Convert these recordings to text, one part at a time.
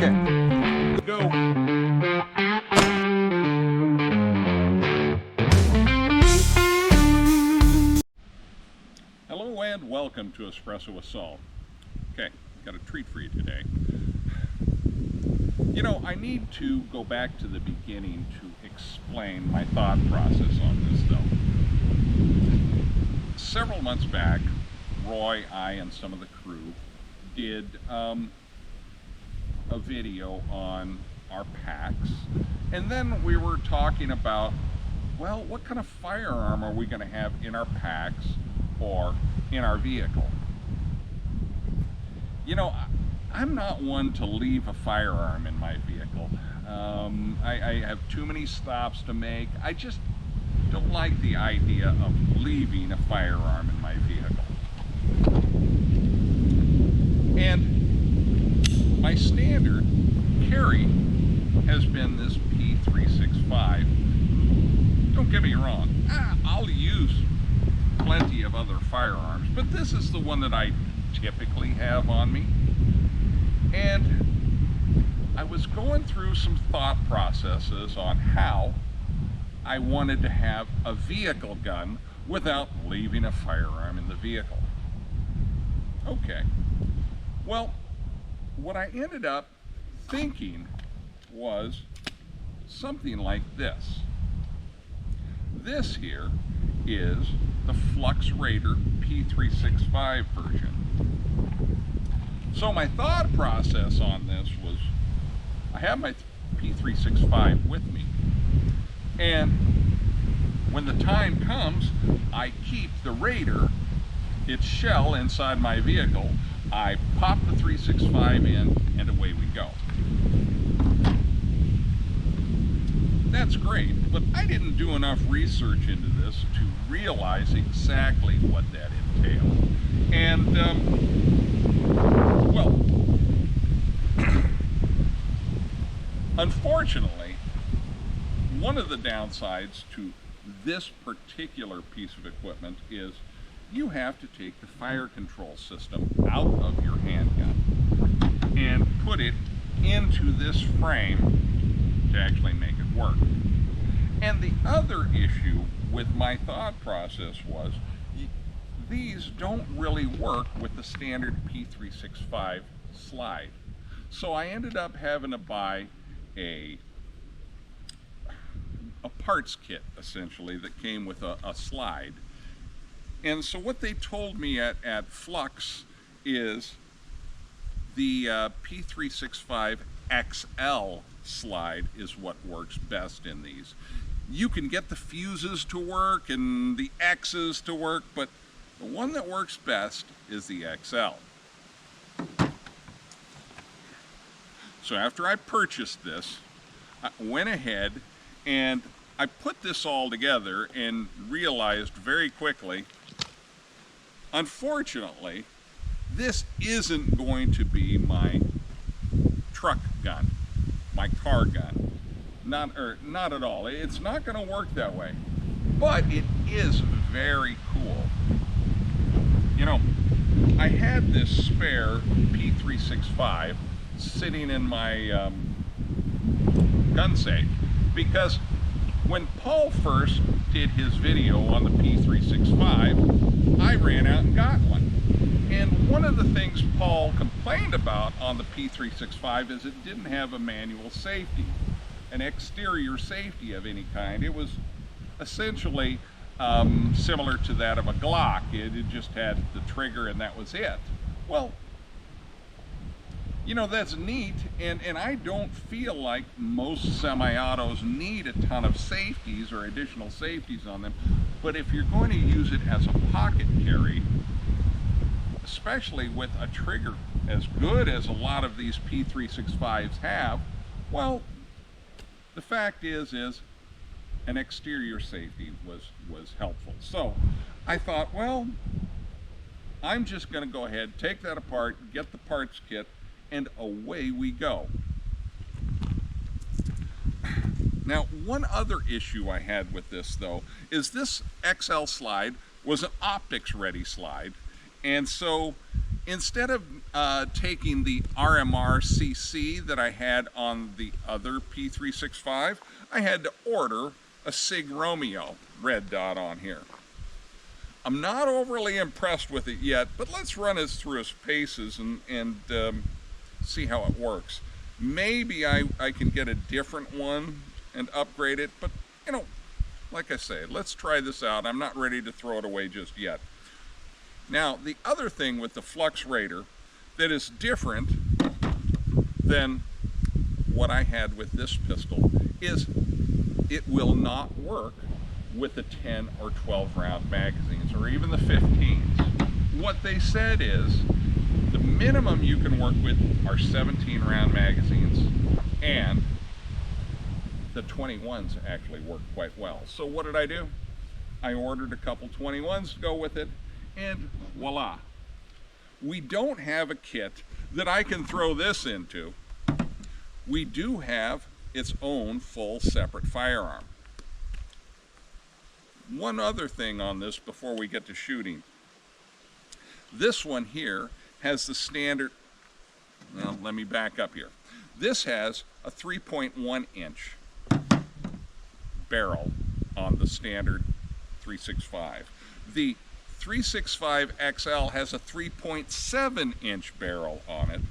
Okay. Go. Hello and welcome to Espresso with Saul. Okay, got a treat for you today. You know, I need to go back to the beginning to explain my thought process on this though. Several months back, Roy, I, and some of the crew did a video on our packs, and then we were talking about, well, what kind of firearm are we going to have in our packs or in our vehicle? You know, I'm not one to leave a firearm in my vehicle. I have too many stops to make. I just don't like the idea of leaving a firearm in my vehicle. And my standard carry has been this P365. Don't get me wrong, I'll use plenty of other firearms, but this is the one that I typically have on me. And I was going through some thought processes on how I wanted to have a vehicle gun without leaving a firearm in the vehicle. Okay, well, what I ended up thinking was something like this. This here is the Flux Raider P365 version. So my thought process on this was, I have my P365 with me, and when the time comes, I keep the Raider, its shell, inside my vehicle. I pop the 365 in, and away we go. That's great, but I didn't do enough research into this to realize exactly what that entailed. And, well, unfortunately, one of the downsides to this particular piece of equipment is you have to take the fire control system out of your handgun and put it into this frame to actually make it work. And the other issue with my thought process was, these don't really work with the standard P365 slide. So I ended up having to buy a parts kit, essentially, that came with a slide. And so what they told me at Flux is the P365 XL slide is what works best in these. You can get the fuses to work and the X's to work, but the one that works best is the XL. So after I purchased this, I went ahead and I put this all together and realized very quickly, unfortunately, this isn't going to be my truck gun, my car gun. Not at all. It's not going to work that way. But it is very cool. You know, I had this spare P365 sitting in my gun safe because when Paul first did his video on the P365, I ran out and got one. And one of the things Paul complained about on the P365 is it didn't have a manual safety, an exterior safety of any kind. It was essentially similar to that of a Glock. It just had the trigger and that was it. Well, you know, that's neat, and I don't feel like most semi-autos need a ton of safeties or additional safeties on them, but if you're going to use it as a pocket carry, especially with a trigger as good as a lot of these P365s have, well, the fact is an exterior safety was helpful. So I thought, well, I'm just going to go ahead, take that apart, get the parts kit, and away we go. Now, one other issue I had with this, though, is this XL slide was an optics ready slide, and so instead of taking the RMR CC that I had on the other P365, I had to order a Sig Romeo red dot on here. I'm not overly impressed with it yet, but let's run it through its paces and see how it works. Maybe I can get a different one and upgrade it, but you know, like I say, let's try this out. I'm not ready to throw it away just yet. Now, the other thing with the Flux Raider that is different than what I had with this pistol is it will not work with the 10 or 12 round magazines, or even the 15s. What they said is the minimum you can work with are 17 round magazines, and the 21s actually work quite well. So what did I do? I ordered a couple 21s to go with it, and voila. We don't have a kit that I can throw this into. We do have its own full separate firearm. One other thing on this before we get to shooting. This one here has the standard, well, let me back up here. This has a 3.1 inch barrel on the standard 365. The 365 XL has a 3.7 inch barrel on it,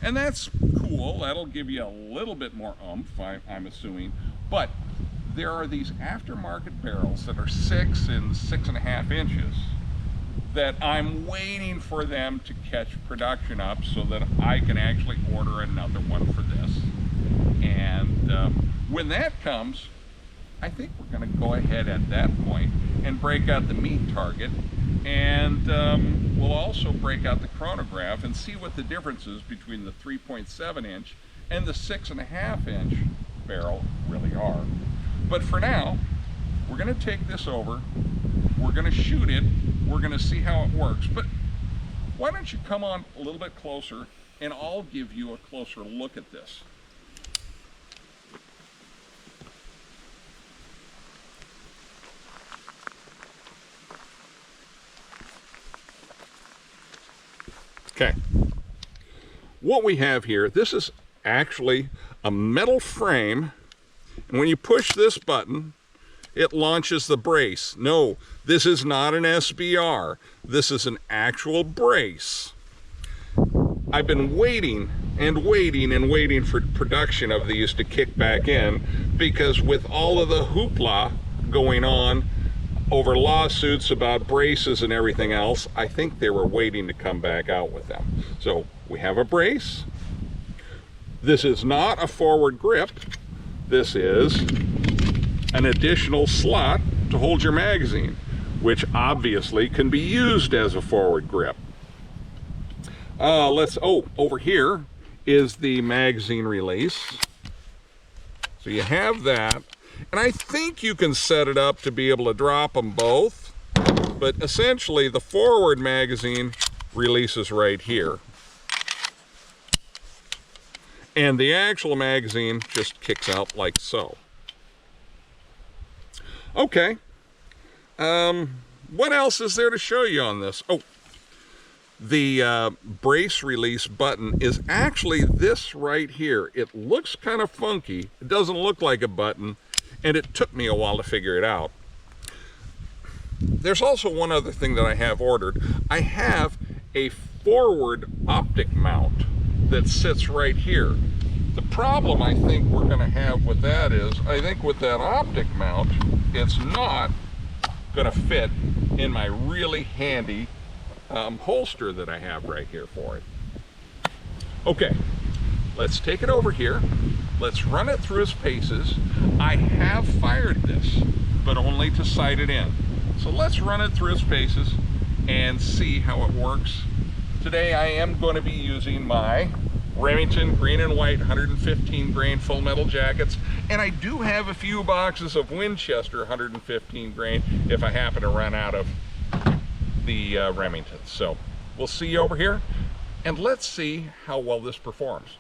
and that's cool. That'll give you a little bit more oomph, I'm assuming, but there are these aftermarket barrels that are 6 and 6.5 inches that I'm waiting for them to catch production up so that I can actually order another one for this. And when that comes, I think we're going to go ahead at that point and break out the meat target, and we'll also break out the chronograph and see what the difference is between the 3.7 inch and the 6.5 inch barrel really are. But for now, we're going to take this over, we're going to shoot it, we're going to see how it works. But why don't you come on a little bit closer and I'll give you a closer look at this. Okay, what we have here, this is actually a metal frame, and when you push this button, it launches the brace. No, this is not an SBR. This is an actual brace. I've been waiting and waiting and waiting for production of these to kick back in, because with all of the hoopla going on over lawsuits about braces and everything else, I think they were waiting to come back out with them. So we have a brace. This is not a forward grip. This is an additional slot to hold your magazine, which obviously can be used as a forward grip. Over here is the magazine release. So you have that. And I think you can set it up to be able to drop them both, but essentially the forward magazine releases right here. And the actual magazine just kicks out like so. Okay, what else is there to show you on this? Oh, the brace release button is actually this right here. It looks kind of funky. It doesn't look like a button, and it took me a while to figure it out. There's also one other thing that I have ordered. I have a forward optic mount that sits right here. The problem I think we're going to have with that is, I think with that optic mount, it's not going to fit in my really handy holster that I have right here for it. Okay, let's take it over here. Let's run it through its paces. I have fired this, but only to sight it in. So let's run it through its paces and see how it works. Today I am going to be using my Remington green and white 115 grain full metal jackets, and I do have a few boxes of Winchester 115 grain if I happen to run out of the Remington. So we'll see you over here, and let's see how well this performs.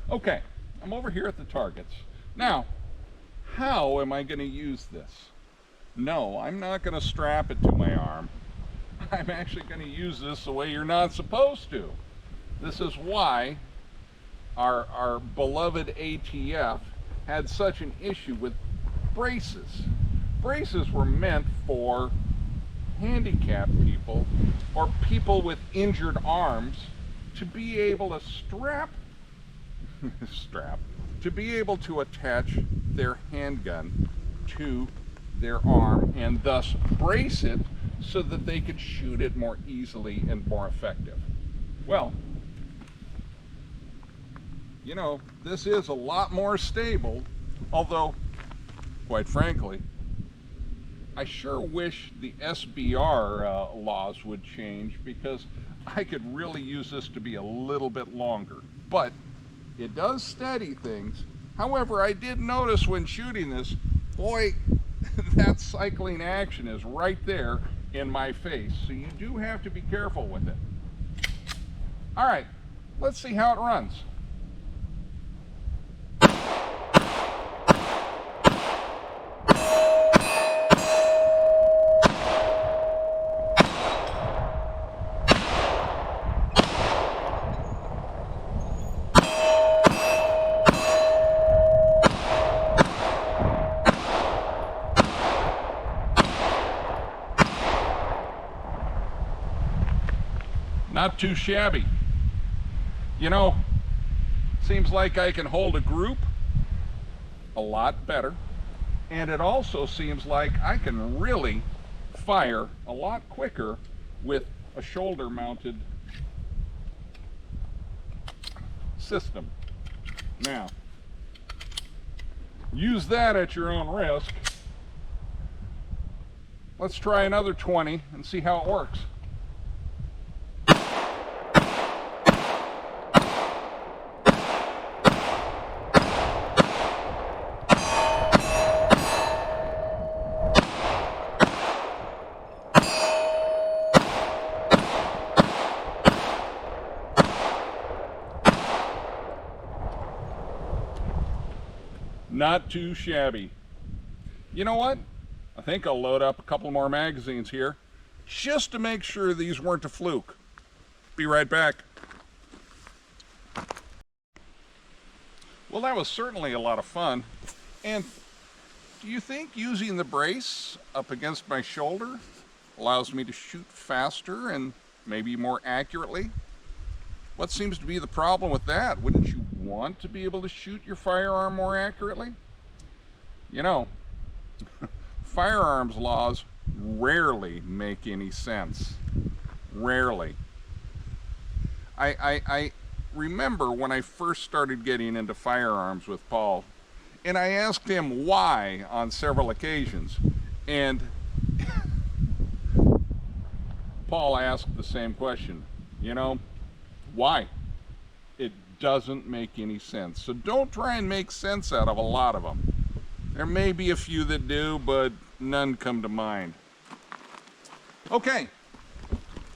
Okay, I'm over here at the targets. Now, how am I going to use this? No, I'm not going to strap it to my arm. I'm actually going to use this the way you're not supposed to. This is why our beloved ATF had such an issue with braces. Braces were meant for handicapped people or people with injured arms to be able to to be able to attach their handgun to their arm and thus brace it so that they could shoot it more easily and more effective. Well, you know, this is a lot more stable, although, quite frankly, I sure wish the SBR laws would change, because I could really use this to be a little bit longer. But it does steady things. However, I did notice when shooting this, boy, that cycling action is right there in my face. So you do have to be careful with it. All right, let's see how it runs. Not too shabby. You know, seems like I can hold a group a lot better, and it also seems like I can really fire a lot quicker with a shoulder mounted system. Now, use that at your own risk. Let's try another 20 and see how it works. Not too shabby. You know what? I think I'll load up a couple more magazines here just to make sure these weren't a fluke. Be right back. Well, that was certainly a lot of fun. And do you think using the brace up against my shoulder allows me to shoot faster and maybe more accurately? What seems to be the problem with that? Wouldn't you want to be able to shoot your firearm more accurately? You know, firearms laws rarely make any sense. Rarely. I remember when I first started getting into firearms with Paul, and I asked him why on several occasions, and Paul asked the same question. You know, why? It doesn't make any sense. So don't try and make sense out of a lot of them. There may be a few that do, but none come to mind. Okay,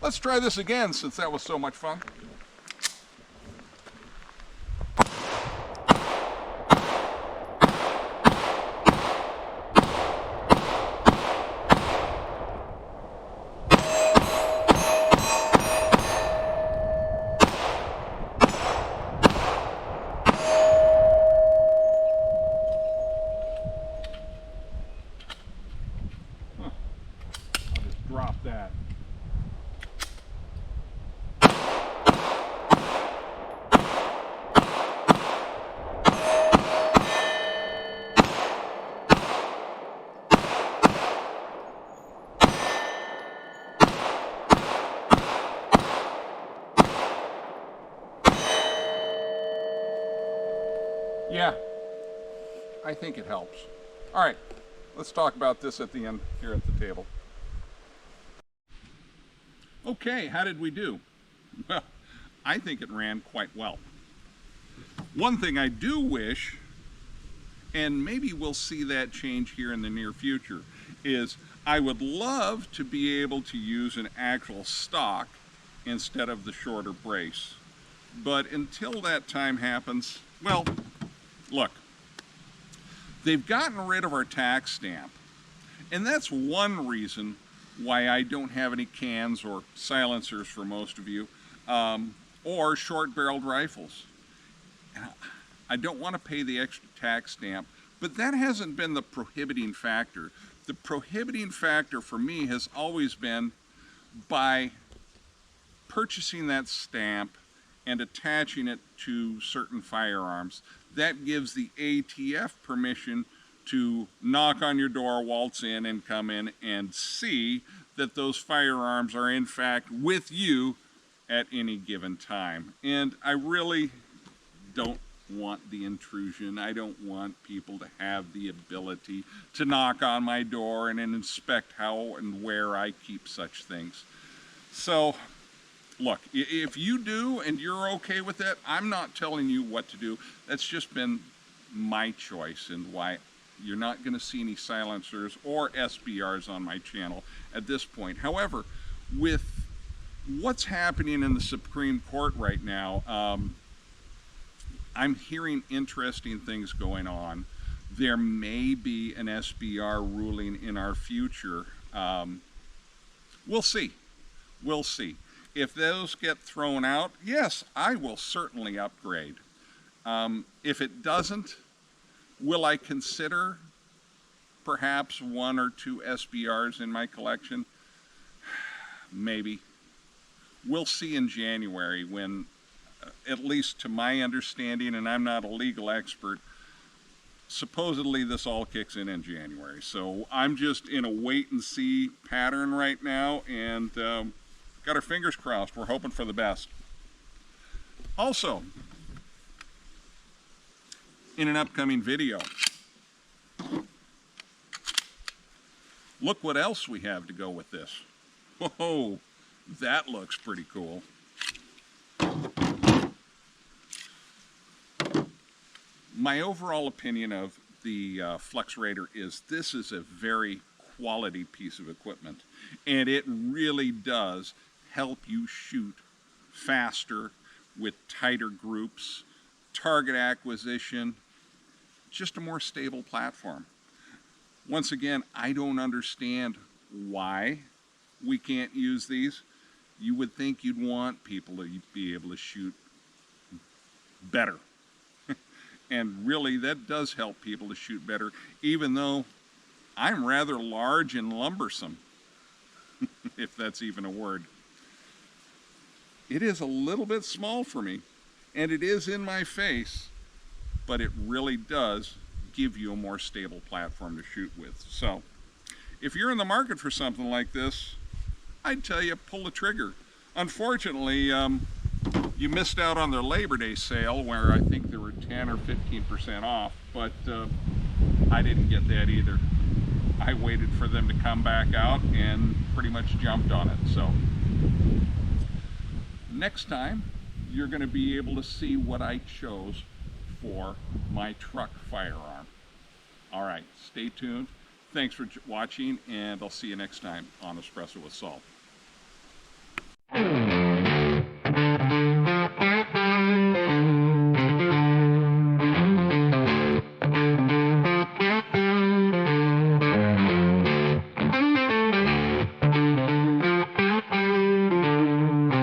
let's try this again since that was so much fun. Drop that. Yeah, I think it helps. All right, let's talk about this at the end here at the table. Okay, how did we do? Well, I think it ran quite well. One thing I do wish, and maybe we'll see that change here in the near future, is I would love to be able to use an actual stock instead of the shorter brace. But until that time happens, well, look, they've gotten rid of our tax stamp. And that's one reason why I don't have any cans or silencers for most of you, or short-barreled rifles. I don't want to pay the extra tax stamp, but that hasn't been the prohibiting factor. The prohibiting factor for me has always been by purchasing that stamp and attaching it to certain firearms. That gives the ATF permission to knock on your door, waltz in, and come in and see that those firearms are in fact with you at any given time. And I really don't want the intrusion. I don't want people to have the ability to knock on my door and inspect how and where I keep such things. So look, if you do and you're okay with that, I'm not telling you what to do. That's just been my choice and why you're not going to see any silencers or SBRs on my channel at this point. However, with what's happening in the Supreme Court right now, I'm hearing interesting things going on. There may be an SBR ruling in our future. We'll see. We'll see. If those get thrown out, yes, I will certainly upgrade. If it doesn't, will I consider perhaps 1 or 2 SBRs in my collection? Maybe. We'll see in January when, at least to my understanding, and I'm not a legal expert, supposedly this all kicks in January. So I'm just in a wait and see pattern right now, and got our fingers crossed. We're hoping for the best. Also, in an upcoming video, look what else we have to go with this. Whoa, that looks pretty cool. My overall opinion of the Flux Raider is this is a very quality piece of equipment, and it really does help you shoot faster with tighter groups, target acquisition, just a more stable platform. Once again, I don't understand why we can't use these. You would think you'd want people to be able to shoot better. And really, that does help people to shoot better, even though I'm rather large and lumbersome, if that's even a word. It is a little bit small for me, and it is in my face, but it really does give you a more stable platform to shoot with. So, if you're in the market for something like this, I'd tell you, pull the trigger. Unfortunately, you missed out on their Labor Day sale where I think they were 10 or 15% off, but I didn't get that either. I waited for them to come back out and pretty much jumped on it. So next time you're going to be able to see what I chose for my truck firearm. All right, stay tuned. Thanks for watching, and I'll see you next time on Espresso with Saul.